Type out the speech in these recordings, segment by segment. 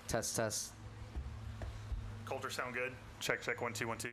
Test, test. Coulter sound good? Check, check, 1 2 1 2.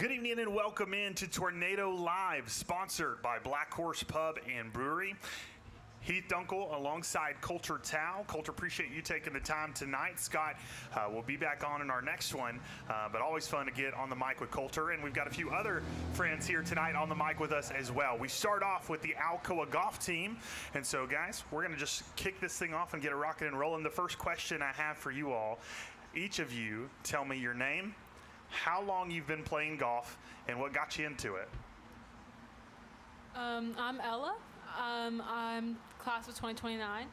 Good evening and welcome in to Tornado Live, sponsored by Black Horse Pub and Brewery. Heath Dunkel alongside Coulter Tao. Coulter, appreciate you taking the time tonight. Scott will be back on in our next one, but always fun to get on the mic with Coulter. And we've got a few other friends here tonight on the mic with us as well. We start off with the Alcoa golf team. And so, guys, we're going to just kick this thing off and get it rocking and rolling. The first question I have for you all, each of you tell me your name, how long you've been playing golf, and what got you into it. I'm Ella. I'm class of 2029.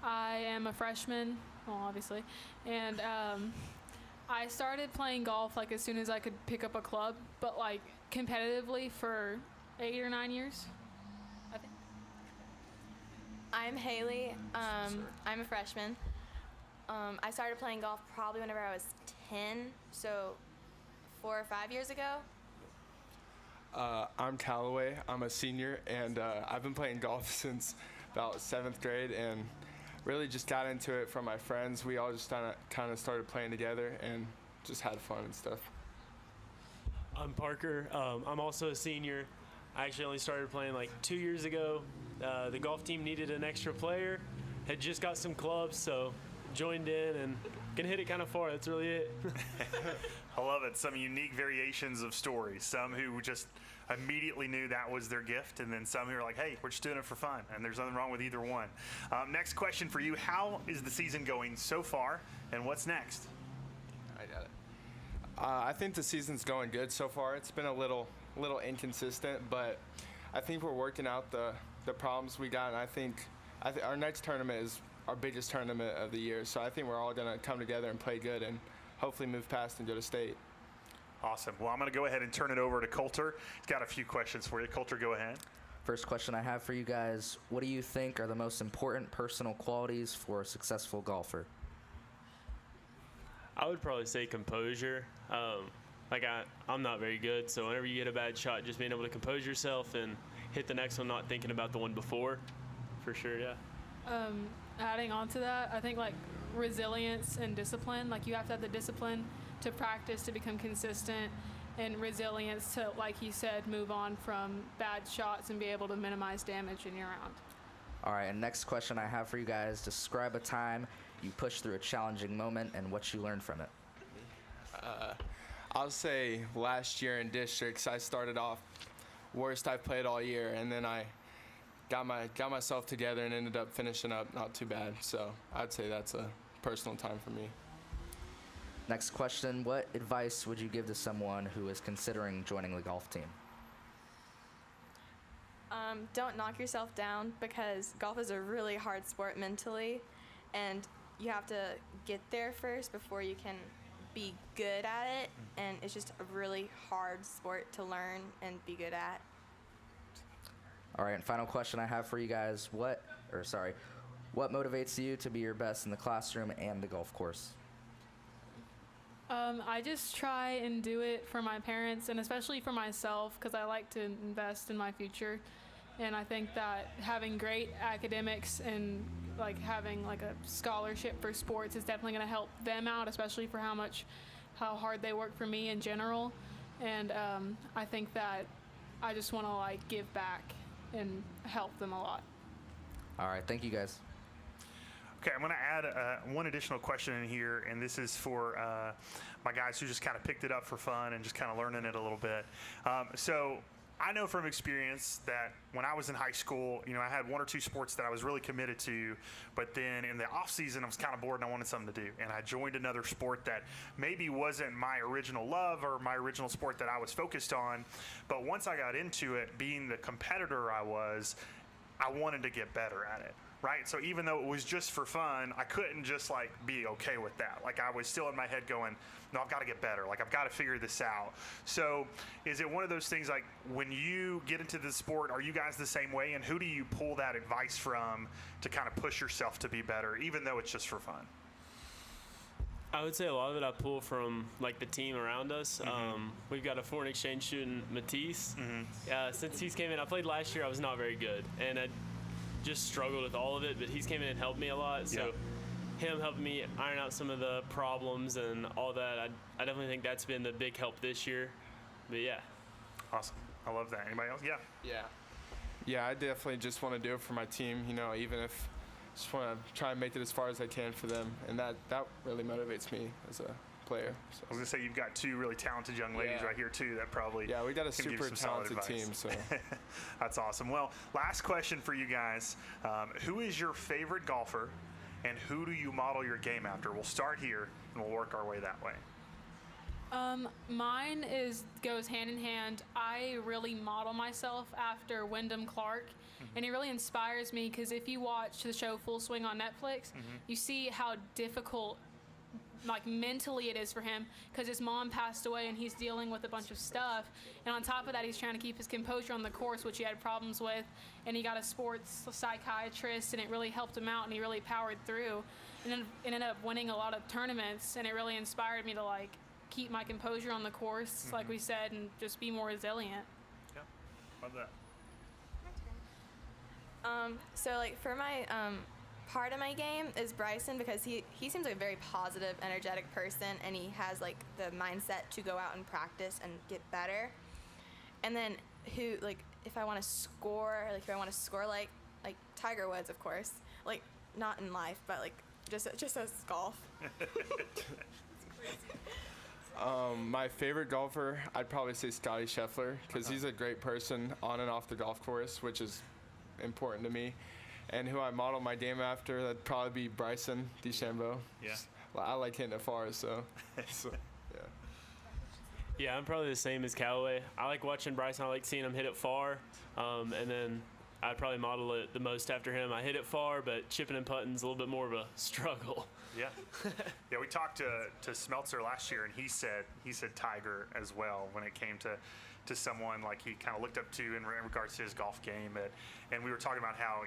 I am a freshman, well, obviously, and I started playing golf like as soon as I could pick up a club, but like competitively for 8 or 9 years, I think. I'm Haley. I'm a freshman. I started playing golf probably whenever I was 10, so 4 or 5 years ago. I'm Callaway. I'm a senior, and I've been playing golf since about 7th grade, and really just got into it from my friends. We all just kind of started playing together and just had fun and stuff. I'm Parker. I'm also a senior. I actually only started playing like 2 years ago. The golf team needed an extra player. Had just got some clubs, so joined in and can hit it kind of far. That's really it. I love it. Some unique variations of stories. Some who just immediately knew that was their gift, and then some who are like, hey, we're just doing it for fun, and there's nothing wrong with either one. Next question for you. How is the season going so far, and what's next? I got it. I think the season's going good so far. It's been a little inconsistent, but I think we're working out the problems we got, and I think our next tournament is our biggest tournament of the year, so I think we're all going to come together and play good and hopefully move past and go to state. Awesome. Well, I'm going to go ahead and turn it over to Coulter. He's got a few questions for you. Coulter, go ahead. First question I have for you guys, what do you think are the most important personal qualities for a successful golfer? I would probably say composure. I'm not very good, so whenever you get a bad shot, just being able to compose yourself and hit the next one, not thinking about the one before, for sure, yeah. Adding on to that, I think like resilience and discipline. Like you have to have the discipline to practice to become consistent, and resilience to, like he said, move on from bad shots and be able to minimize damage in your round. All right, and next question I have for you guys, describe a time you pushed through a challenging moment and what you learned from it. I'll say last year in districts, I started off worst I've played all year, and then I got myself together and ended up finishing up not too bad. So I'd say that's a personal time for me. Next question, what advice would you give to someone who is considering joining the golf team? Don't knock yourself down, because golf is a really hard sport mentally, and you have to get there first before you can be good at it, and it's just a really hard sport to learn and be good at. All right, and final question I have for you guys, what motivates you to be your best in the classroom and the golf course? I just try and do it for my parents and especially for myself, because I like to invest in my future. And I think that having great academics and like having like a scholarship for sports is definitely going to help them out, especially for how hard they work for me in general. And I think that I just want to like give back and help them a lot. All right, thank you guys. Okay, I'm going to add one additional question in here, and this is for my guys who just kind of picked it up for fun and just kind of learning it a little bit. So I know from experience that when I was in high school, I had 1 or 2 sports that I was really committed to, but then in the off season I was kind of bored and I wanted something to do, and I joined another sport that maybe wasn't my original love or my original sport that I was focused on, but once I got into it, being the competitor I wanted to get better at it. Right? So even though it was just for fun, I couldn't just like be okay with that. Like I was still in my head going, no, I've got to get better. Like I've got to figure this out. So is it one of those things like when you get into the sport, are you guys the same way? And who do you pull that advice from to kind of push yourself to be better, even though it's just for fun? I would say a lot of it I pull from like the team around us. Mm-hmm. We've got a foreign exchange student, Matisse. Mm-hmm. Since he's came in, I played last year, I was not very good. And I just struggled with all of it, but he's came in and helped me a lot. So him helping me iron out some of the problems and all that, I definitely think that's been the big help this year. But yeah. Awesome. I love that. Anybody else? Yeah. Yeah, I definitely just want to do it for my team, even if just want to try and make it as far as I can for them. And that really motivates me as a player. So. I was going to say, you've got two really talented young ladies right here, too, that probably Yeah, we got a can give you super some solid talented advice. team. So That's awesome. Well, last question for you guys. Who is your favorite golfer, and who do you model your game after? We'll start here, and we'll work our way that way. Mine goes hand in hand. I really model myself after Wyndham Clark, and he really inspires me because if you watch the show Full Swing on Netflix, you see how difficult, like mentally, it is for him because his mom passed away and he's dealing with a bunch of stuff. And on top of that, he's trying to keep his composure on the course, which he had problems with. And he got a sports psychiatrist, and it really helped him out, and he really powered through, and then ended up winning a lot of tournaments. And it really inspired me to keep my composure on the course, like we said, and just be more resilient. Yeah, love that. So for my part of my game is Bryson, because he seems like a very positive, energetic person, and he has the mindset to go out and practice and get better. And then if I want to score, like Tiger Woods, of course, not in life, but just as golf. my favorite golfer, I'd probably say Scotty Scheffler, because he's a great person on and off the golf course, which is important to me. And who I model my game after, that'd probably be Bryson DeChambeau. Yeah. I like hitting it far, so yeah. Yeah, I'm probably the same as Callaway. I like watching Bryson. I like seeing him hit it far. And then I'd probably model it the most after him. I hit it far, but chipping and putting's a little bit more of a struggle. Yeah. Yeah, we talked to Smeltzer last year, and he said Tiger as well when it came to someone he kind of looked up to in regards to his golf game. And we were talking about how,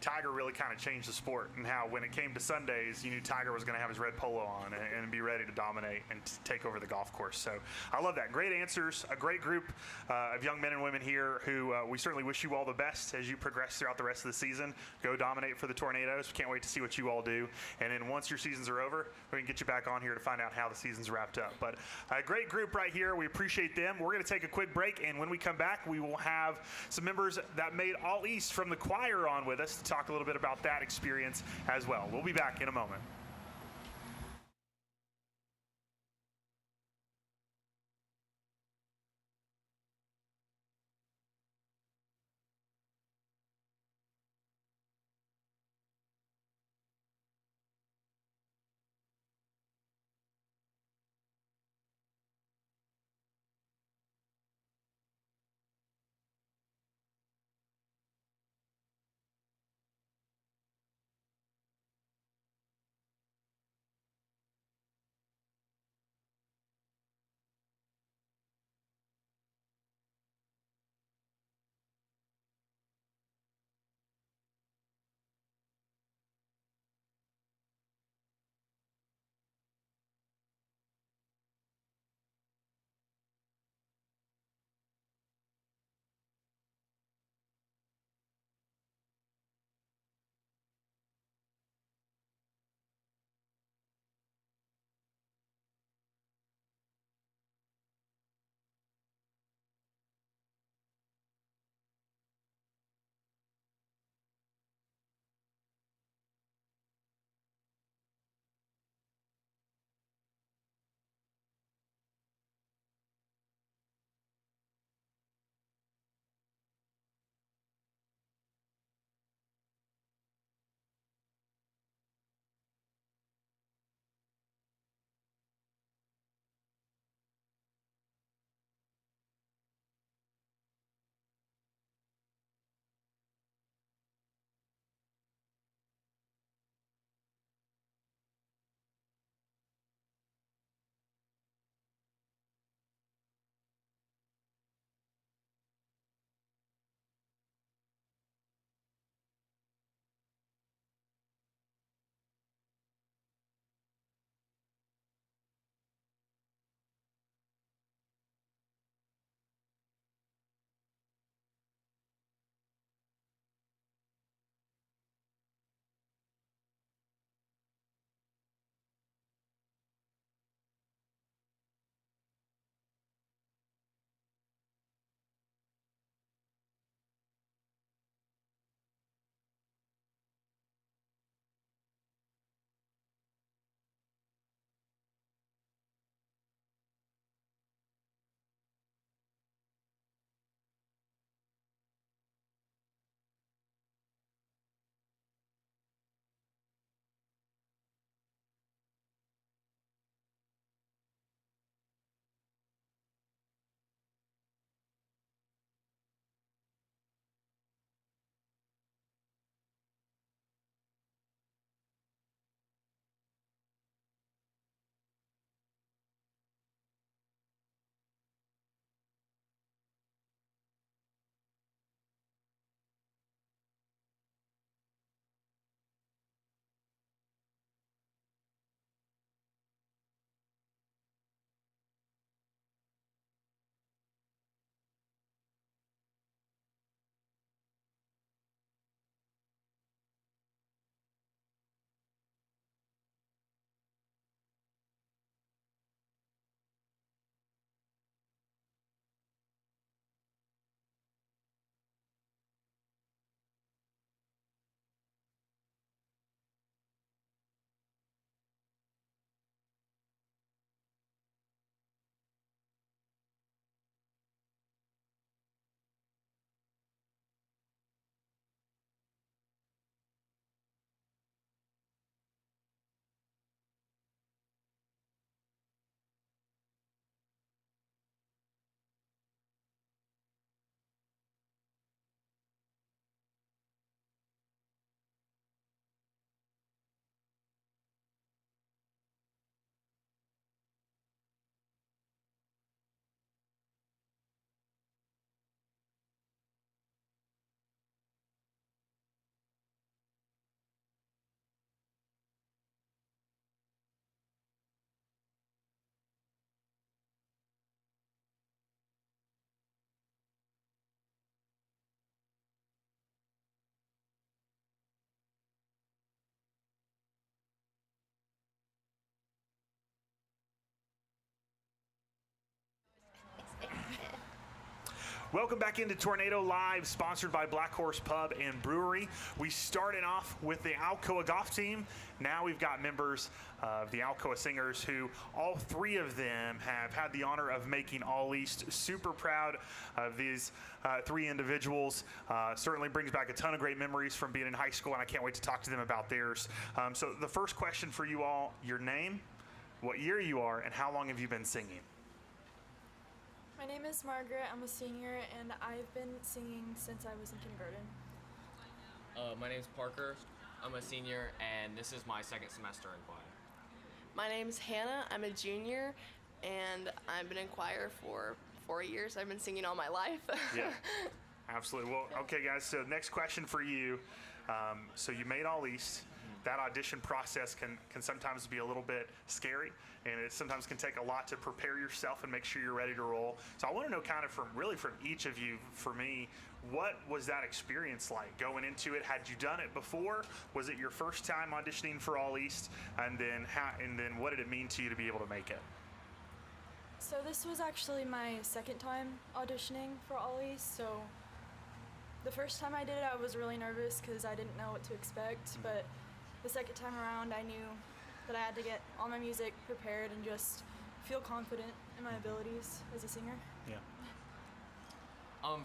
Tiger really kind of changed the sport, and how when it came to Sundays, you knew Tiger was going to have his red polo on and be ready to dominate and take over the golf course. So I love that. Great answers. A great group of young men and women here who we certainly wish you all the best as you progress throughout the rest of the season. Go dominate for the Tornadoes. We can't wait to see what you all do. And then once your seasons are over, we can get you back on here to find out how the season's wrapped up. But a great group right here. We appreciate them. We're going to take a quick break, and when we come back, we will have some members that made All East from the choir on with us to talk a little bit about that experience as well. We'll be back in a moment. Welcome back into Tornado Live, sponsored by Black Horse Pub and Brewery. We started off with the Alcoa golf team. Now we've got members of the Alcoa Singers who all three of them have had the honor of making All East. Super proud of these three individuals. Certainly brings back a ton of great memories from being in high school, and I can't wait to talk to them about theirs. So the first question for you all, your name, what year you are, and how long have you been singing? My name is Margaret. I'm a senior, and I've been singing since I was in kindergarten. My name's Parker. I'm a senior, and this is my second semester in choir. My name's Hannah. I'm a junior, and I've been in choir for 4 years. I've been singing all my life. Yeah, absolutely. Well, okay, guys, so next question for you. So you made All East. That audition process can sometimes be a little bit scary, and it sometimes can take a lot to prepare yourself and make sure you're ready to roll. So I want to know kind of from each of you, for me, what was that experience like going into it? Had you done it before? Was it your first time auditioning for All East? And then what did it mean to you to be able to make it? So this was actually my second time auditioning for All East. So the first time I did it, I was really nervous because I didn't know what to expect, but the second time around, I knew that I had to get all my music prepared and just feel confident in my abilities as a singer. Yeah.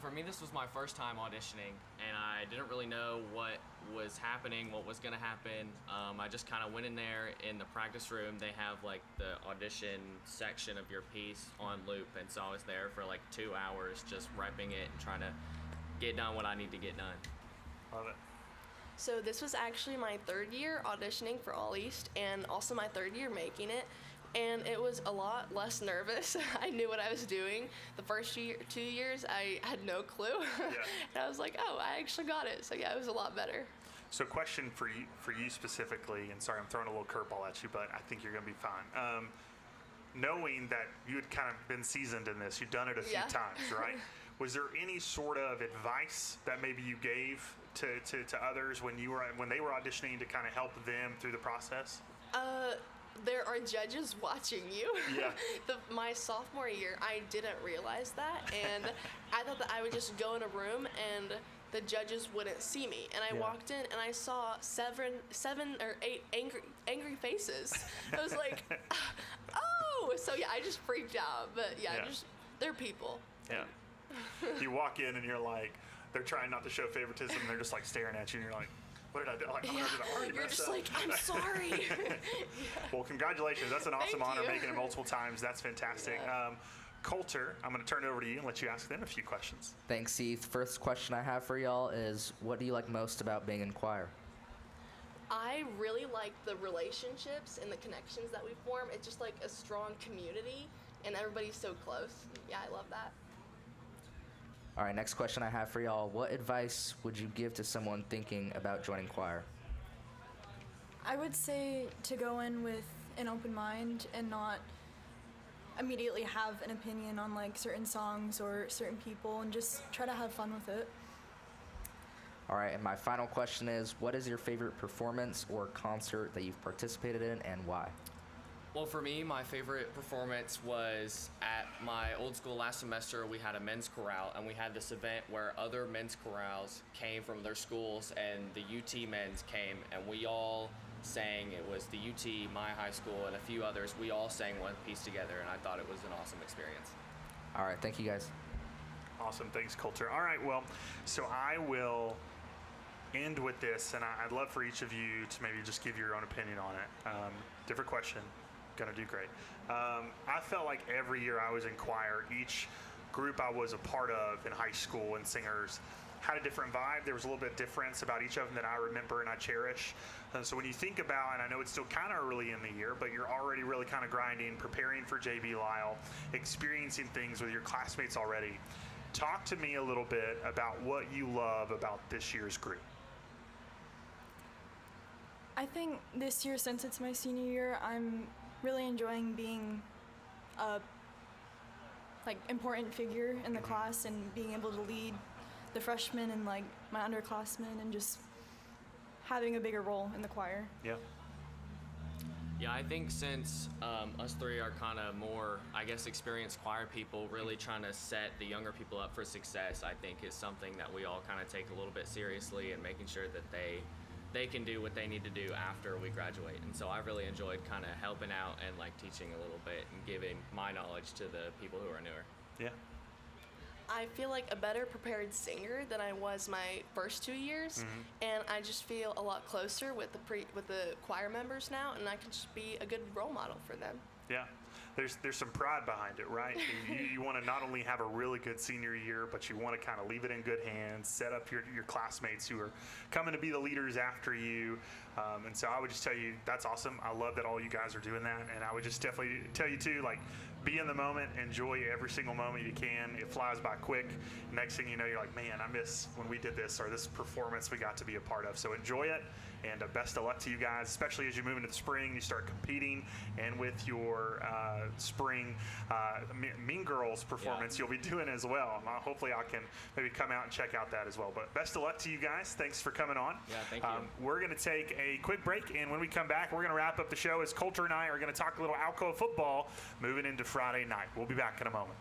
For me, this was my first time auditioning, and I didn't really know what was happening, what was going to happen. I just kind of went in there in the practice room. They have like the audition section of your piece on loop, and so I was there for like 2 hours just repping it and trying to get done what I need to get done. Love it. So this was actually my third year auditioning for All East, and also my third year making it. And it was a lot less nervous. I knew what I was doing. The first 2 years, I had no clue. Yeah. And I was like, oh, I actually got it. So yeah, it was a lot better. So question for you specifically, and sorry I'm throwing a little curveball at you, but I think you're going to be fine. Knowing that you had kind of been seasoned in this, you'd done it a few times, right? Was there any sort of advice that maybe you gave to others when they were auditioning to kind of help them through the process? There are judges watching you. Yeah. My sophomore year, I didn't realize that, and I thought that I would just go in a room and the judges wouldn't see me. And I walked in and I saw seven or eight angry faces. I was like, oh! So yeah, I just freaked out. But yeah. They're people. Yeah. You walk in and you're like, they're trying not to show favoritism, and they're just like staring at you, and you're like, what did I do? Like, yeah. You're just like, I'm sorry. Well, congratulations. That's an awesome Thank honor, you. making it multiple times. That's fantastic. Yeah. Coulter, I'm going to turn it over to you and let you ask them a few questions. Thanks, Heath. First question I have for y'all is, what do you like most about being in choir? I really like the relationships and the connections that we form. It's just like a strong community, and everybody's so close. Yeah, I love that. All right, next question I have for y'all. What advice would you give to someone thinking about joining choir? I would say to go in with an open mind and not immediately have an opinion on like certain songs or certain people, and just try to have fun with it. All right, and my final question is, what is your favorite performance or concert that you've participated in, and why? Well, for me, my favorite performance was at my old school last semester. We had a men's chorale, and we had this event where other men's chorales came from their schools, and the UT men's came, and we all sang. It was the UT, my high school, and a few others. We all sang one piece together, and I thought it was an awesome experience. All right, thank you guys. Awesome. Thanks, Coulter. All right, well, so I will end with this, and I'd love for each of you to maybe just give your own opinion on it. Different question. Gonna do great. I felt like every year I was in choir, each group I was a part of in high school and singers had a different vibe. There was a little bit of difference about each of them that I remember and I cherish. So when you think about, and I know it's still kind of early in the year, but you're already really kind of grinding, preparing for JB Lyle, experiencing things with your classmates already. Talk to me a little bit about what you love about this year's group. I think this year, since it's my senior year, I'm really enjoying being a important figure in the class and being able to lead the freshmen and like my underclassmen and just having a bigger role in the choir. Yeah. Yeah, I think since us three are kind of more, I guess, experienced choir people, really trying to set the younger people up for success, I think is something that we all kind of take a little bit seriously, and making sure that they can do what they need to do after we graduate. And so I really enjoyed kind of helping out and like teaching a little bit and giving my knowledge to the people who are newer. Yeah. I feel like a better prepared singer than I was my first 2 years, and I just feel a lot closer with the choir members now, and I can just be a good role model for them. Yeah. There's some pride behind it, right? You want to not only have a really good senior year, but you want to kind of leave it in good hands, set up your classmates who are coming to be the leaders after you. And so I would just tell you, that's awesome. I love that all you guys are doing that. And I would just definitely tell you too, like, be in the moment, enjoy every single moment you can. It flies by quick. Next thing you know, you're like, man, I miss when we did this, or this performance we got to be a part of. So enjoy it, and best of luck to you guys, especially as you move into the spring, you start competing, and with your spring Mean Girls performance you'll be doing as well. Hopefully I can maybe come out and check out that as well. But best of luck to you guys. Thanks for coming on. Yeah, thank you. We're going to take a quick break, and when we come back, we're going to wrap up the show as Coulter and I are going to talk a little Alcoa football moving into Friday night. We'll be back in a moment.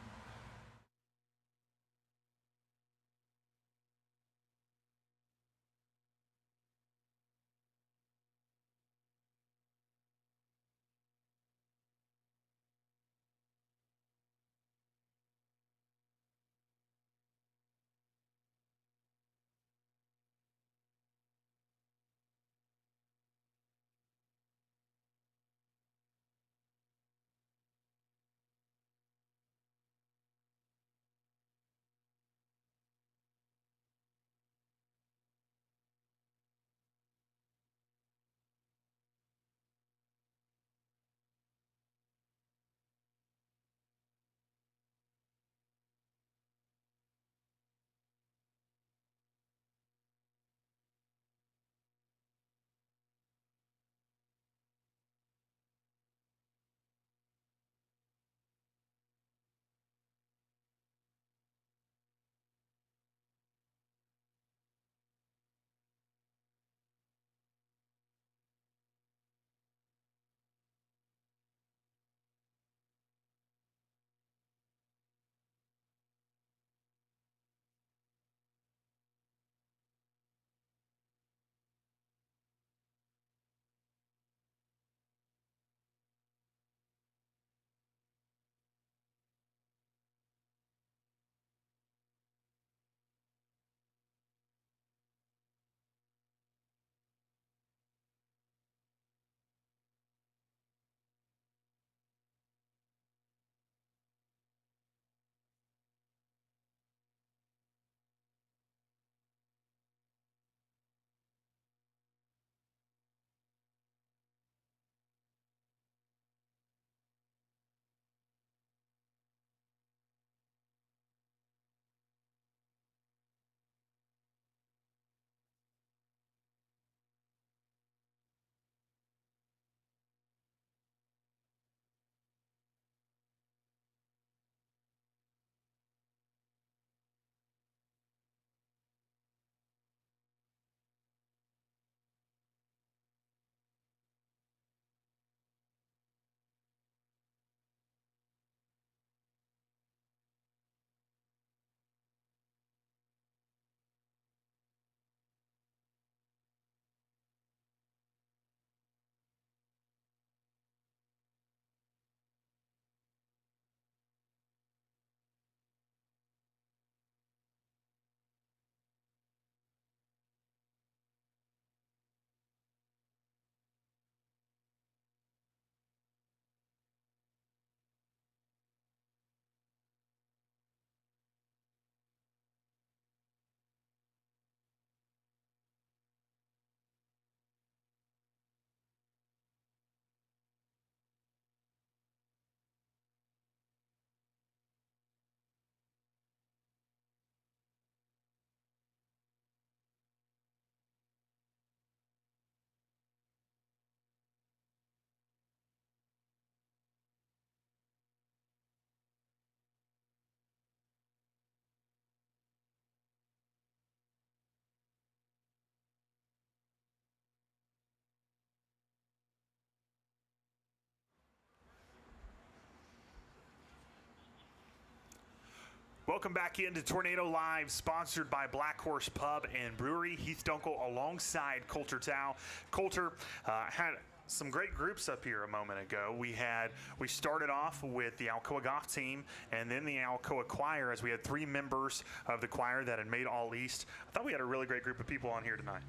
Welcome back into Tornado Live, sponsored by Black Horse Pub and Brewery. Heath Dunkel alongside Coulter Tao. Coulter had some great groups up here a moment ago. We started off with the Alcoa golf team and then the Alcoa choir, as we had 3 members of the choir that had made All East. I thought we had a really great group of people on here tonight.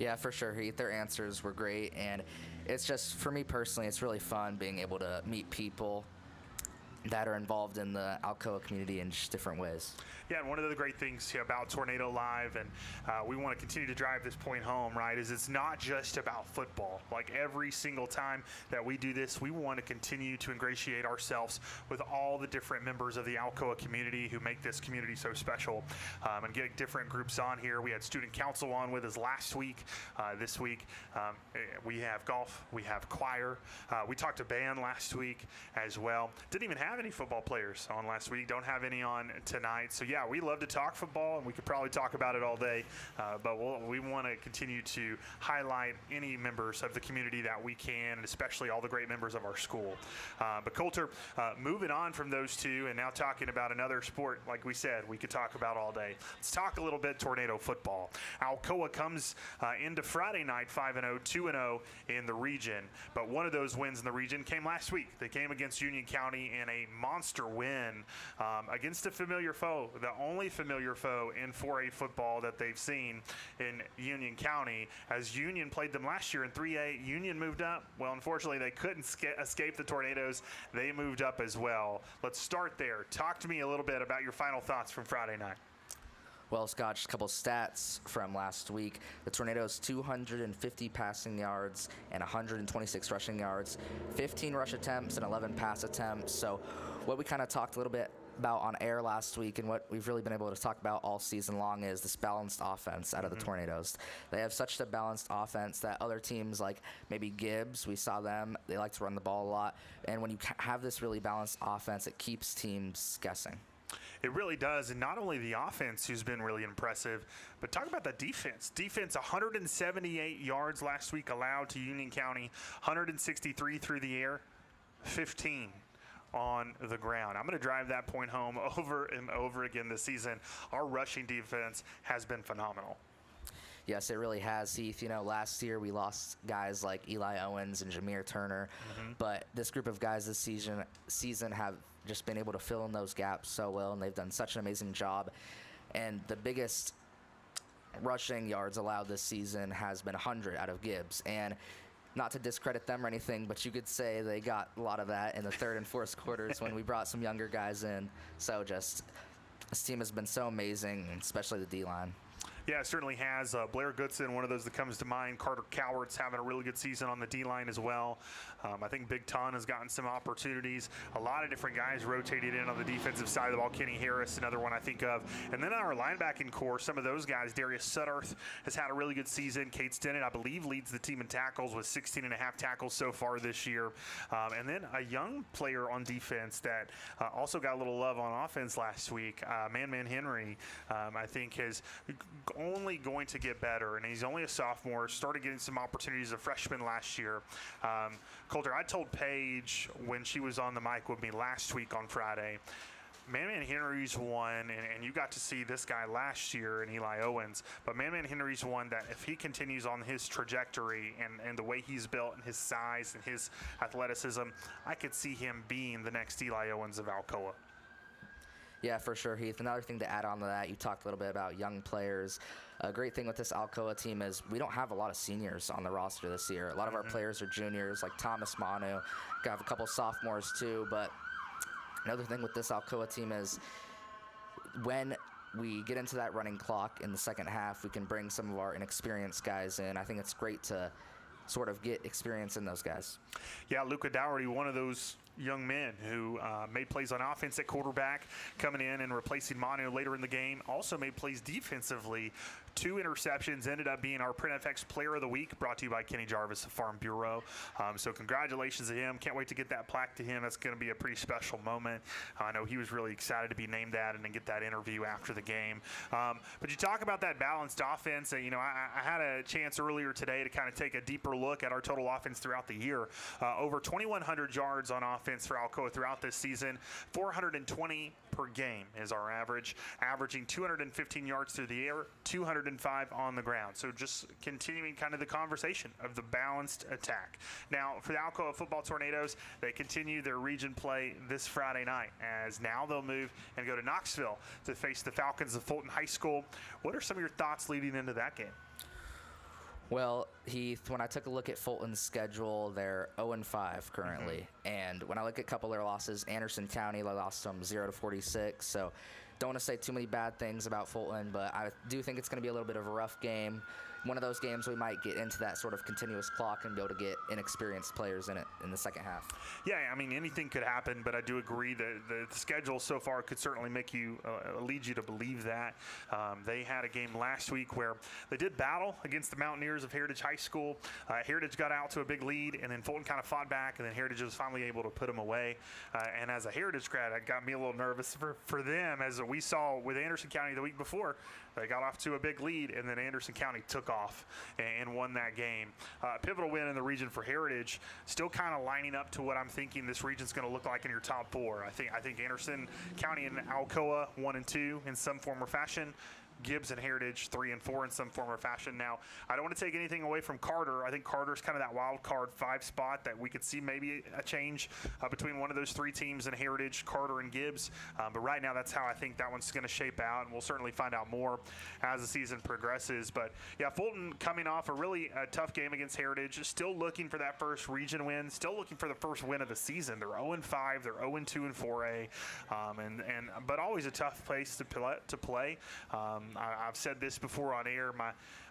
Yeah, for sure, Heath. Their answers were great, and it's just, for me personally, it's really fun being able to meet people that are involved in the Alcoa community in just different ways. Yeah, and one of the great things about Tornado Live, and we want to continue to drive this point home, right, is it's not just about football. Like every single time that we do this, we want to continue to ingratiate ourselves with all the different members of the Alcoa community who make this community so special, and get different groups on here. We had student council on with us last week. This week, we have golf, we have choir. We talked to band last week as well. Didn't even have any football players on last week. Don't have any on tonight. So yeah, we love to talk football, and we could probably talk about it all day. But we want to continue to highlight any members of the community that we can, and especially all the great members of our school. But Coulter, moving on from those two, and now talking about another sport, like we said, we could talk about all day. Let's talk a little bit Tornado football. Alcoa comes into Friday night 5-0, 2-0 in the region. But one of those wins in the region came last week. They came against Union County in a monster win against a familiar foe, the only familiar foe in 4A football that they've seen in Union County. As Union played them last year in 3A, Union moved up. Well, unfortunately, they couldn't escape the Tornadoes. They moved up as well. Let's start there. Talk to me a little bit about your final thoughts from Friday night. Well, Scott, just a couple stats from last week. The Tornadoes, 250 passing yards and 126 rushing yards, 15 rush attempts and 11 pass attempts. So what we kind of talked a little bit about on air last week, and what we've really been able to talk about all season long, is this balanced offense out of the Tornadoes. They have such a balanced offense that other teams, like maybe Gibbs, we saw them, they like to run the ball a lot. And when you have this really balanced offense, it keeps teams guessing. It really does, and not only the offense, who's been really impressive, but talk about the defense. Defense, 178 yards last week allowed to Union County, 163 through the air, 15 on the ground. I'm going to drive that point home over and over again this season. Our rushing defense has been phenomenal. Yes, it really has, Heath. You know, last year we lost guys like Eli Owens and Jameer Turner, but this group of guys this season have just been able to fill in those gaps so well, and they've done such an amazing job. And the biggest rushing yards allowed this season has been 100 out of Gibbs. And not to discredit them or anything, but you could say they got a lot of that in the third and fourth quarters when we brought some younger guys in. So just, this team has been so amazing, especially the D-line. Yeah, it certainly has. Blair Goodson, one of those that comes to mind. Carter Cowart's having a really good season on the D-line as well. I think Big Ton has gotten some opportunities. A lot of different guys rotated in on the defensive side of the ball. Kenny Harris, another one I think of. And then on our linebacking core, some of those guys, Darius Suddarth has had a really good season. Kate Stennett, I believe, leads the team in tackles with 16.5 tackles so far this year. And then a young player on defense that also got a little love on offense last week, Man Henry, I think is only going to get better, and he's only a sophomore, started getting some opportunities as a freshman last year. Coulter, I told Paige when she was on the mic with me last week on Friday, Man Henry's one, and you got to see this guy last year in Eli Owens, but Man Henry's one that if he continues on his trajectory and the way he's built and his size and his athleticism, I could see him being the next Eli Owens of Alcoa. Yeah, for sure, Heath. Another thing to add on to that, you talked a little bit about young players. A great thing with this Alcoa team is we don't have a lot of seniors on the roster this year. A lot of our players are juniors, like Thomas Manu. Got a couple sophomores too, but another thing with this Alcoa team is when we get into that running clock in the second half, we can bring some of our inexperienced guys in. I think it's great to sort of get experience in those guys. Yeah, Luca Dougherty, one of those young men who made plays on offense at quarterback, coming in and replacing Manu later in the game. Also made plays defensively. 2 interceptions, ended up being our Print FX Player of the Week, brought to you by Kenny Jarvis of Farm Bureau. So congratulations to him. Can't wait to get that plaque to him. That's going to be a pretty special moment. I know he was really excited to be named that and then get that interview after the game. But you talk about that balanced offense. You know, I had a chance earlier today to kind of take a deeper look at our total offense throughout the year. Over 2,100 yards on offense for Alcoa throughout this season, 420 per game is our average, averaging 215 yards through the air, 205 on the ground. So just continuing kind of the conversation of the balanced attack. Now, for the Alcoa football Tornadoes, they continue their region play this Friday night, as now they'll move and go to Knoxville to face the Falcons of Fulton High School. What are some of your thoughts leading into that game? Well, Heath, when I took a look at Fulton's schedule, they're 0-5 currently. And when I look at a couple of their losses, Anderson County, they lost them 0-46. So don't want to say too many bad things about Fulton, but I do think it's going to be a little bit of a rough game. One of those games we might get into that sort of continuous clock and be able to get inexperienced players in it in the second half. Yeah, I mean, anything could happen, but I do agree that the schedule so far could certainly make you, lead you to believe that. They had a game last week where they did battle against the Mountaineers of Heritage High School. Heritage got out to a big lead, and then Fulton kind of fought back, and then Heritage was finally able to put them away. And as a Heritage grad, it got me a little nervous for them, as we saw with Anderson County the week before. They got off to a big lead, and then Anderson County took off and won that game. Pivotal win in the region for Heritage. Still kind of lining up to what I'm thinking this region's going to look like in your top four. I think Anderson County and Alcoa 1 and 2 in some form or fashion. Gibbs and Heritage 3 and 4 in some form or fashion. Now, I don't want to take anything away from Carter. I think Carter's kind of that wild card 5 spot that we could see maybe a change between one of those 3 teams in Heritage, Carter and Gibbs. But right now, that's how I think that one's going to shape out, and we'll certainly find out more as the season progresses. But yeah, Fulton coming off a really tough game against Heritage, still looking for that first region win, still looking for the first win of the season. They're 0-5, they're 0-2 in 4A, but always a tough place to play. I've said this before on air.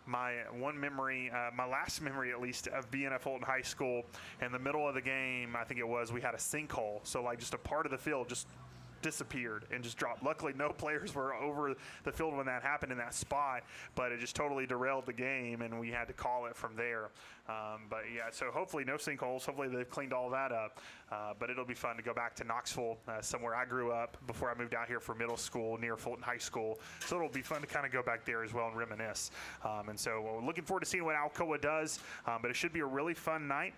My one memory, my last memory at least, of being at Fulton High School, in the middle of the game, I think it was, we had a sinkhole. So like just a part of the field just disappeared and just dropped. Luckily, no players were over the field when that happened in that spot, but it just totally derailed the game, and we had to call it from there. But yeah, so hopefully no sinkholes. Hopefully they've cleaned all that up. But it'll be fun to go back to Knoxville, somewhere I grew up before I moved out here for middle school near Fulton High School. So it'll be fun to kind of go back there as well and reminisce. And so we're looking forward to seeing what Alcoa does. But it should be a really fun night.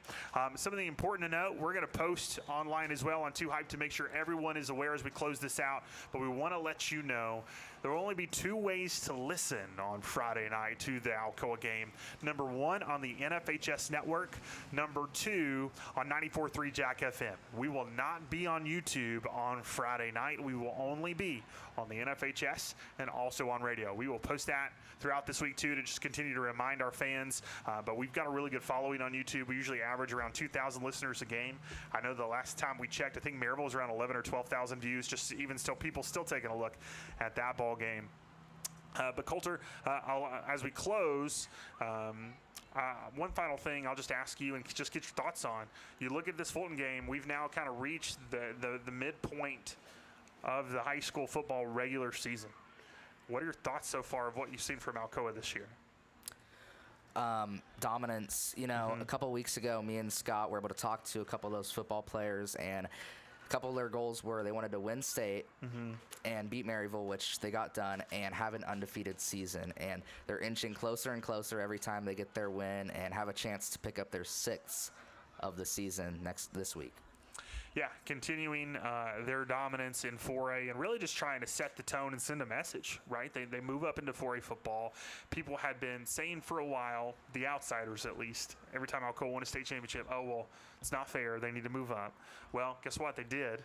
Something important to note, we're going to post online as well on Too Hype to make sure everyone is aware as we close this out. But we want to let you know there will only be 2 ways to listen on Friday night to the Alcoa game. Number 1 on the NFHS network. Number 2 on 94.3 Jack FM. We will not be on YouTube on Friday night. We will only be on the NFHS and also on radio. We will post that throughout this week too to just continue to remind our fans. But we've got a really good following on YouTube. We usually average around 2,000 listeners a game. I know the last time we checked, I think Maryville was around 11 or 12,000 views. Just even still, people still taking a look at that ball game. But Coulter, as we close, one final thing I'll just ask you and just get your thoughts on. You look at this Fulton game, we've now kind of reached the midpoint of the high school football regular season. What are your thoughts so far of what you've seen from Alcoa this year? Dominance. You know, a couple weeks ago, me and Scott were able to talk to a couple of those football players, and a couple of their goals were they wanted to win state and beat Maryville, which they got done, and have an undefeated season. And they're inching closer and closer every time they get their win and have a chance to pick up their 6th of the season this week. Yeah, continuing their dominance in 4A and really just trying to set the tone and send a message, right? They move up into 4A football. People had been saying for a while, the outsiders at least, every time Alcoa won a state championship, oh, well, it's not fair. They need to move up. Well, guess what? They did.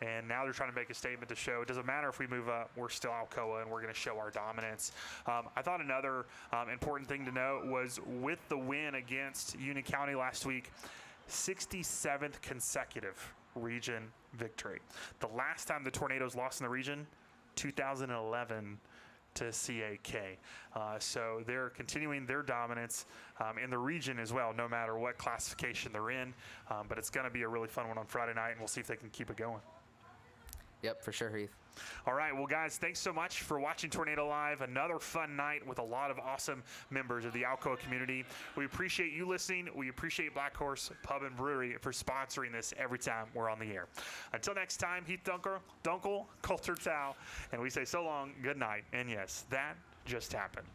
And now they're trying to make a statement to show it doesn't matter if we move up, we're still Alcoa, and we're going to show our dominance. I thought another important thing to note was with the win against Union County last week, 67th consecutive region victory. The last time the Tornadoes lost in the region, 2011 to CAK. So they're continuing their dominance in the region as well, no matter what classification they're in. But it's going to be a really fun one on Friday night, and we'll see if they can keep it going. Yep, for sure, Heath. All right, well, guys, thanks so much for watching Tornado Live. Another fun night with a lot of awesome members of the Alcoa community. We appreciate you listening. We appreciate Black Horse Pub and Brewery for sponsoring this every time we're on the air. Until next time, Heath Dunkel, Coulter Tao, and we say so long, good night, and yes, that just happened.